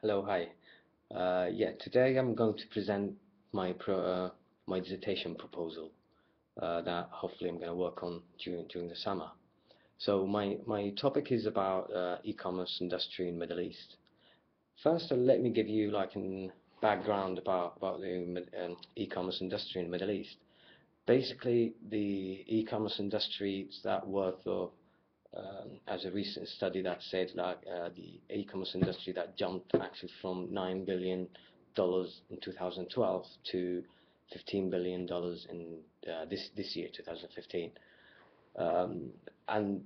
Hello, hi. Yeah, today I'm going to present my dissertation proposal that hopefully I'm going to work on during the summer. So my topic is about e-commerce industry in Middle East. First, let me give you like a background about the e-commerce industry in Middle East. Basically, the e-commerce industry is that worth of as a recent study that said like the e-commerce industry that jumped actually from $9 billion in 2012 to $15 billion in this year 2015, um, and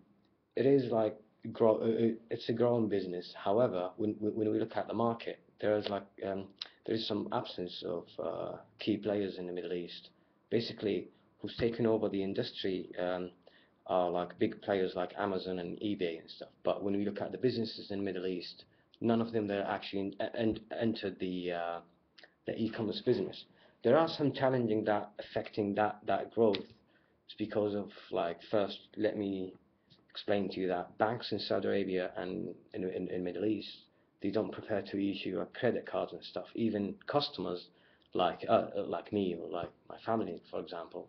it is like it's a growing business. However, when we look at the market, there is some absence of key players in the Middle East. Basically, who's taken over the industry are like big players like Amazon and eBay and stuff. But when we look at the businesses in the Middle East, none of them that actually entered the e-commerce business. There are some challenging that affecting that growth. It's because of like first, let me explain to you that banks in Saudi Arabia and in Middle East, they don't prefer to issue a credit cards and stuff. Even customers like me or like my family, for example,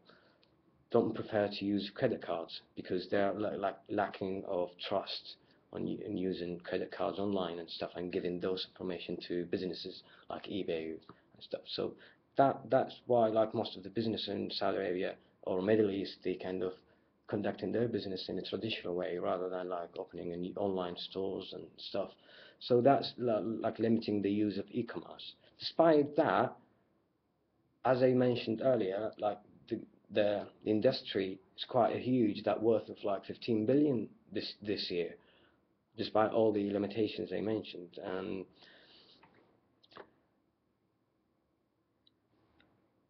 don't prefer to use credit cards because they're like lacking of trust in using credit cards online and stuff and giving those information to businesses like eBay and stuff. So that's why like most of the business in Saudi Arabia or Middle East, they kind of conducting their business in a traditional way rather than like opening a new online stores and stuff. So that's like limiting the use of e-commerce. Despite that, as I mentioned earlier, like the industry is quite a huge, that worth of like 15 billion this year, despite all the limitations I mentioned.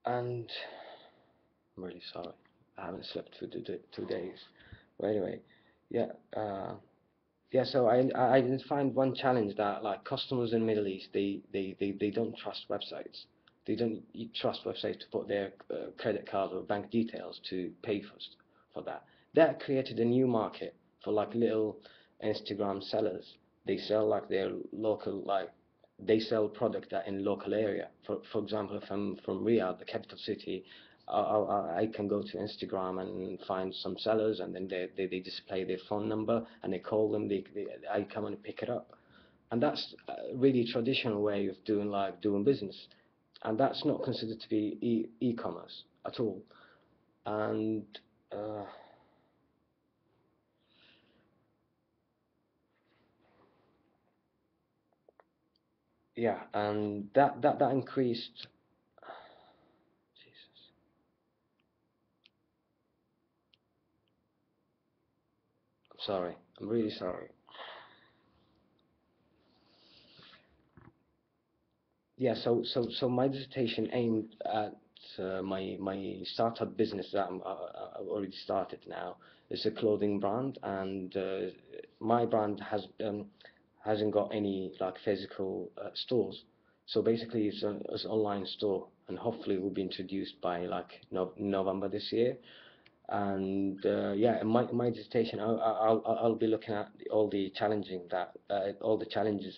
And I'm really sorry, I haven't slept for 2 days. But anyway, yeah, yeah. So I did find one challenge that like customers in Middle East, they don't trust websites. They don't trust websites to put their credit card or bank details to pay for that. That created a new market for like little Instagram sellers. They sell like their local like they sell product that in local area. For example, if I'm from Riyadh, the capital city, I can go to Instagram and find some sellers, and then they display their phone number, and they call them. I come and pick it up, and that's a really traditional way of doing business, and that's not considered to be e-commerce at all. And uh, yeah, and that increased. Jesus, I'm sorry. I'm really sorry. Yeah, so my dissertation aimed at my startup business that I've already started now. It's a clothing brand, and my brand hasn't got any like physical stores. So basically, it's an online store, and hopefully it will be introduced by like November this year. And yeah, in my dissertation, I'll be looking at all the challenges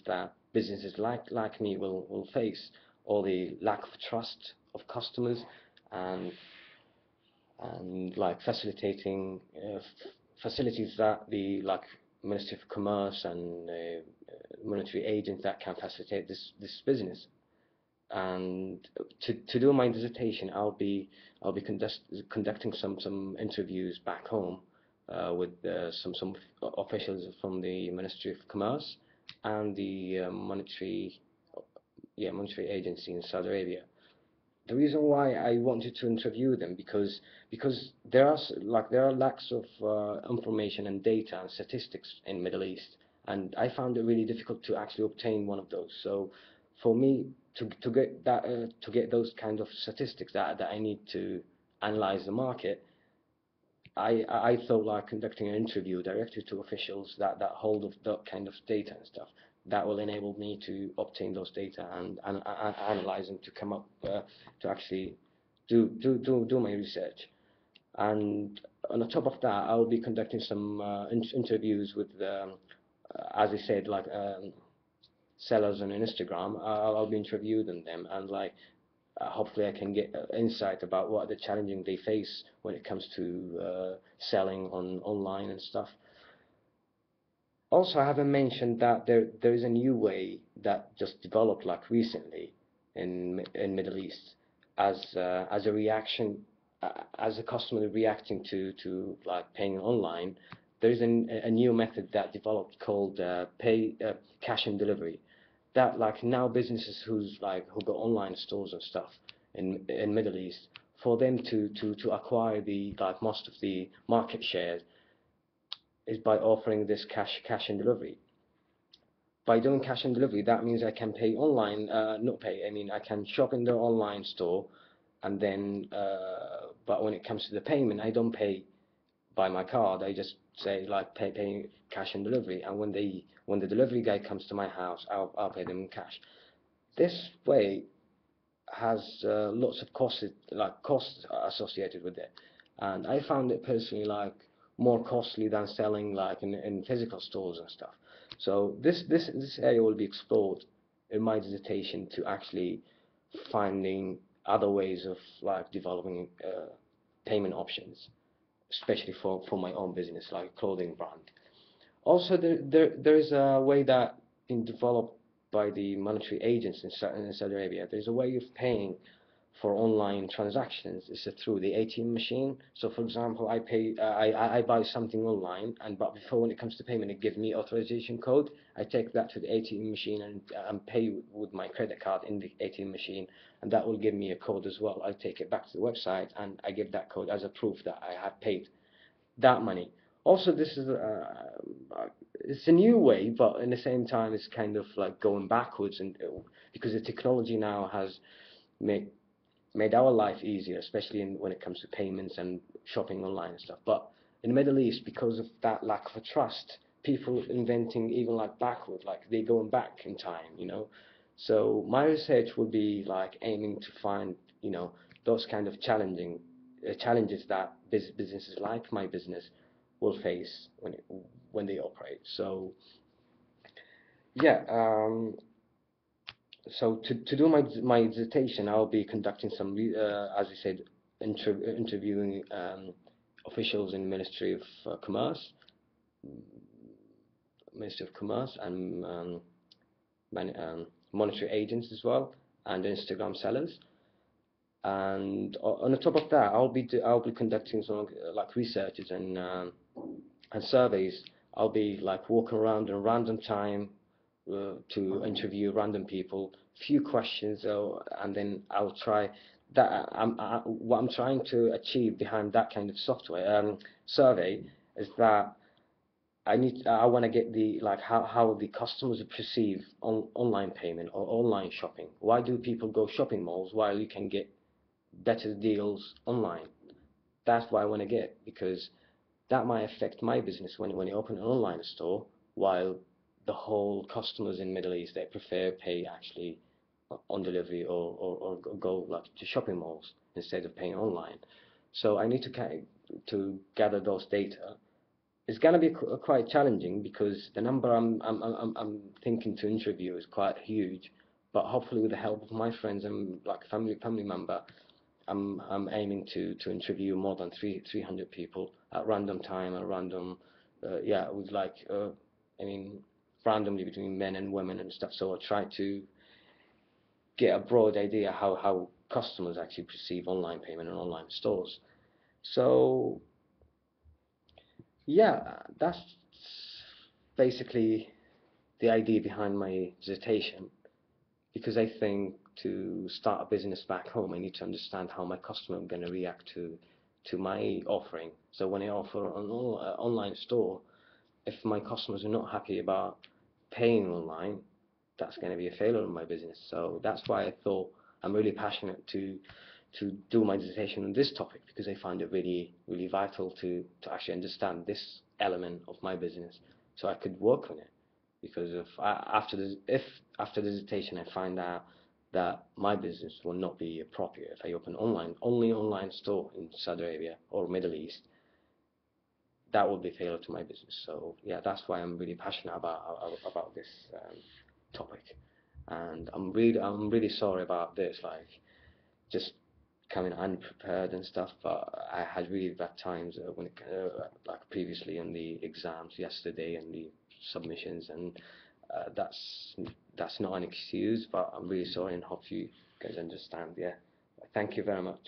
that businesses like me will face, all the lack of trust of customers, and like facilitating facilities that the like Ministry of Commerce and monetary agents that can facilitate this business. And to do my dissertation, I'll be conducting some interviews back home with some officials from the Ministry of Commerce and the monetary agency in Saudi Arabia. The reason why I wanted to interview them because there are lacks of information and data and statistics in Middle East, and I found it really difficult to actually obtain one of those. So for me to get those kind of statistics that I need to analyze the market, I thought like conducting an interview directly to officials that hold of that kind of data and stuff that will enable me to obtain those data and analyze them to come up to actually do my research. And on the top of that, I will be conducting some interviews with as I said, like sellers on Instagram. I'll be interviewing them, and like hopefully I can get insight about what the challenging they face when it comes to selling on online and stuff. Also, I haven't mentioned that there is a new way that just developed like recently in Middle East as a reaction, as a customer reacting to like paying online. There is a new method that developed called pay cash and delivery. That like now businesses who got online stores and stuff in Middle East, for them to acquire the like most of the market share is by offering this cash and delivery. By doing cash and delivery, that means I can pay online, not pay, I mean I can shop in their online store, and then but when it comes to the payment, I don't pay by my card. I just say like pay cash and delivery, and when the delivery guy comes to my house, I'll pay them in cash. This way has lots of costs associated with it, and I found it personally like more costly than selling like in physical stores and stuff. So this area will be explored in my dissertation, to actually finding other ways of like developing payment options, especially for my own business like clothing brand. Also, there is a way that been developed by the monetary agents in Saudi Arabia. There's a way of paying for online transactions. It's through the ATM machine. So, for example, I buy something online, but before, when it comes to payment, it gives me authorization code. I take that to the ATM machine and pay with my credit card in the ATM machine, and that will give me a code as well. I take it back to the website and I give that code as a proof that I have paid that money. Also, this is it's a new way, but in the same time, it's kind of like going backwards, and because the technology now has made made our life easier, especially when it comes to payments and shopping online and stuff. But in the Middle East, because of that lack of trust, people inventing even like backward, like they going back in time, you know. So my research will be like aiming to find, you know, those kind of challenges that businesses like my business will face when they operate. So yeah, so to do my dissertation, I'll be conducting some, as I said, interviewing officials in Ministry of Commerce, Ministry of Commerce, and monetary agents as well, and Instagram sellers. And on the top of that, I'll be conducting some like researches and surveys. I'll be like walking around in random time to interview random people, few questions, and then I'll try that. What I'm trying to achieve behind that kind of software survey is that I want to get the like how the customers perceive online payment or online shopping. Why do people go shopping malls while you can get better deals online? That's what I want to get, because that might affect my business when you open an online store, while the whole customers in Middle East, they prefer pay actually on delivery, or go like to shopping malls instead of paying online. So I need to gather those data. It's going to be quite challenging, because the number I'm thinking to interview is quite huge, but hopefully with the help of my friends and like family member, I'm aiming to interview more than 300 people at random time and random, yeah, with like I mean randomly between men and women and stuff. So I try to get a broad idea how customers actually perceive online payment and online stores. So yeah, that's basically the idea behind my dissertation, because I think to start a business back home, I need to understand how my customer is going to react to my offering. So when I offer an online store, if my customers are not happy about paying online, that's going to be a failure in my business. So that's why I thought I'm really passionate to do my dissertation on this topic, because I find it really vital to actually understand this element of my business, so I could work on it. Because if after the dissertation I find out that my business will not be appropriate if I open only online store in Saudi Arabia or Middle East, that would be failure to my business. So yeah, that's why I'm really passionate about this topic, and I'm really sorry about this. Like, just coming unprepared and stuff. But I had really bad times like previously in the exams yesterday and the submissions, and that's not an excuse. But I'm really sorry, and hope you guys understand. Yeah, thank you very much.